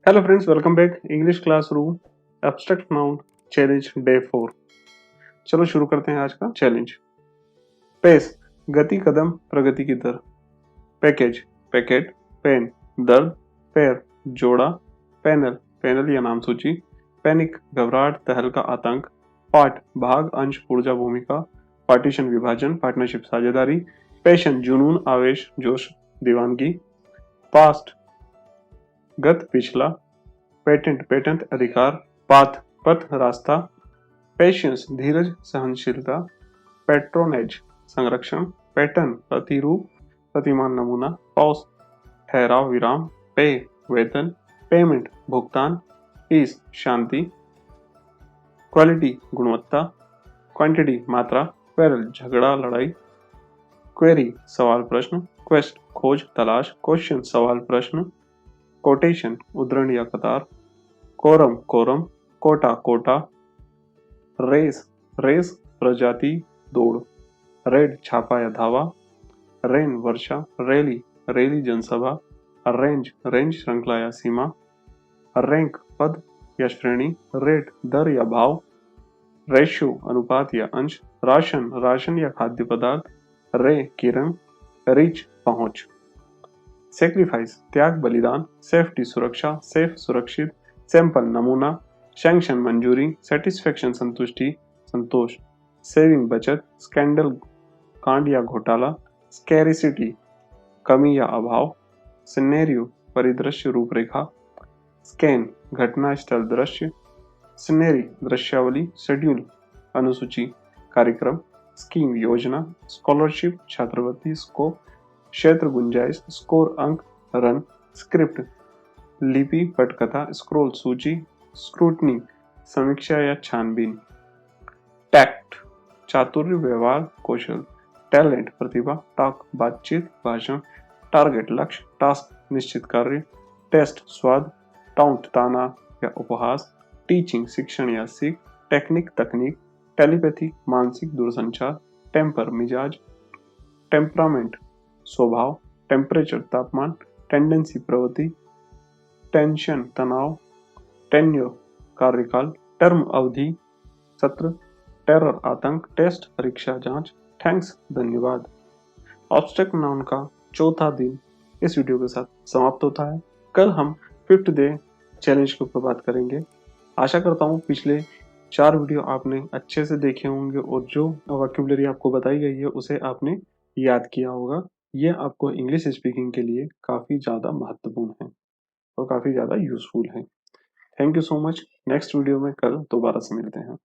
Hello friends, welcome back English classroom abstract noun challenge day 4। चलो शुरू करते हैं आज का चैलेंज। पेस गति, कदम, प्रगति की दर। पैकेज पैकेट, पेन दर्द, पैर जोड़ा, पैनल पैनल या नाम सूची, पैनिक घबराहट, तहलका, आतंक, पार्ट भाग, अंश, ऊर्जा, भूमिका, पार्टीशन विभाजन, पार्टनरशिप साझेदारी, पैशन जुनून, आवेश, जोश, दीवानगी, पास्ट गत पिछला, पेटेंट पेटेंट अधिकार, पाथ पथ रास्ता, पेशेंस धीरज सहनशीलता, पेट्रोनेज संरक्षण, पैटर्न प्रतिरूप प्रतिमान नमूना, पॉज ठहराव विराम, पे वेतन, पेमेंट भुगतान, पीस शांति, क्वालिटी गुणवत्ता, क्वांटिटी मात्रा, क्वेरल झगड़ा लड़ाई, क्वेरी सवाल प्रश्न, क्वेस्ट खोज तलाश, क्वेश्चन सवाल प्रश्न, कोटेशन उद्धरण या कतार, quorum quorum, quota quota, race race प्रजाति दौड़, रेड छापा या धावा, रेन वर्षा, रैली रैली जनसभा, रेंज रेंज श्रृंखला या सीमा, रैंक पद या श्रेणी, रेट दर या भाव, रेशियो अनुपात या अंश, राशन राशन या खाद्य पदार्थ, रे किरण, रीच पहुंच, सेक्रीफाइस त्याग बलिदान, सेफ्टी सुरक्षा, सेफ सुरक्षित, सैंपल नमूना, सैंक्शन मंजूरी, सेटिस्फेक्शन संतुष्टि संतोष, सेविंग बचत, स्कैंडल कांड या घोटाला, स्कैरिसिटी कमी या अभाव, सिनेरियो परिदृश्य रूपरेखा, स्कैन घटना स्थल दृश्य, सिनेरी दृश्यावली, शेड्यूल अनुसूची कार्यक्रम, स्कीम योजना, स्कॉलरशिप छात्रवृत्ति, स्कोप क्षेत्र गुंजाइश, स्कोर अंक, रन, स्क्रिप्ट लिपि पटकथा, स्क्रोल सूची, स्क्रूटनी समीक्षा या छानबीन, टैक्ट चातुर्य व्यवहार कौशल, टैलेंट प्रतिभा, टॉक बातचीत भाषण, टारगेट लक्ष्य, टास्क निश्चित कार्य, टेस्ट स्वाद, टाउंट ताना या उपहास, टीचिंग शिक्षण या सीख, टेक्निक तकनीक, टेलीपैथी मानसिक दूरसंचार, टेम्पर मिजाज, टेम्परामेंट स्वभाव, टेम्परेचर तापमान, टेंडेंसी प्रवृत्ति, टेंशन तनाव, टेन्योर कार्यकाल, टर्म अवधि सत्र, टेरर आतंक, टेस्ट परीक्षा जांच, थैंक्स धन्यवाद। ऑब्स्ट्रैक्ट नाउन का चौथा दिन इस वीडियो के साथ समाप्त होता है। कल हम 5th डे चैलेंज के ऊपर बात करेंगे। आशा करता हूँ पिछले 4 वीडियो आपने अच्छे से देखे होंगे और जो वोकैबुलरी आपको बताई गई है उसे आपने याद किया होगा। ये आपको इंग्लिश स्पीकिंग के लिए काफ़ी ज़्यादा महत्वपूर्ण है और काफ़ी ज़्यादा यूजफुल है। Thank you so much. Next video में कल दोबारा से मिलते हैं।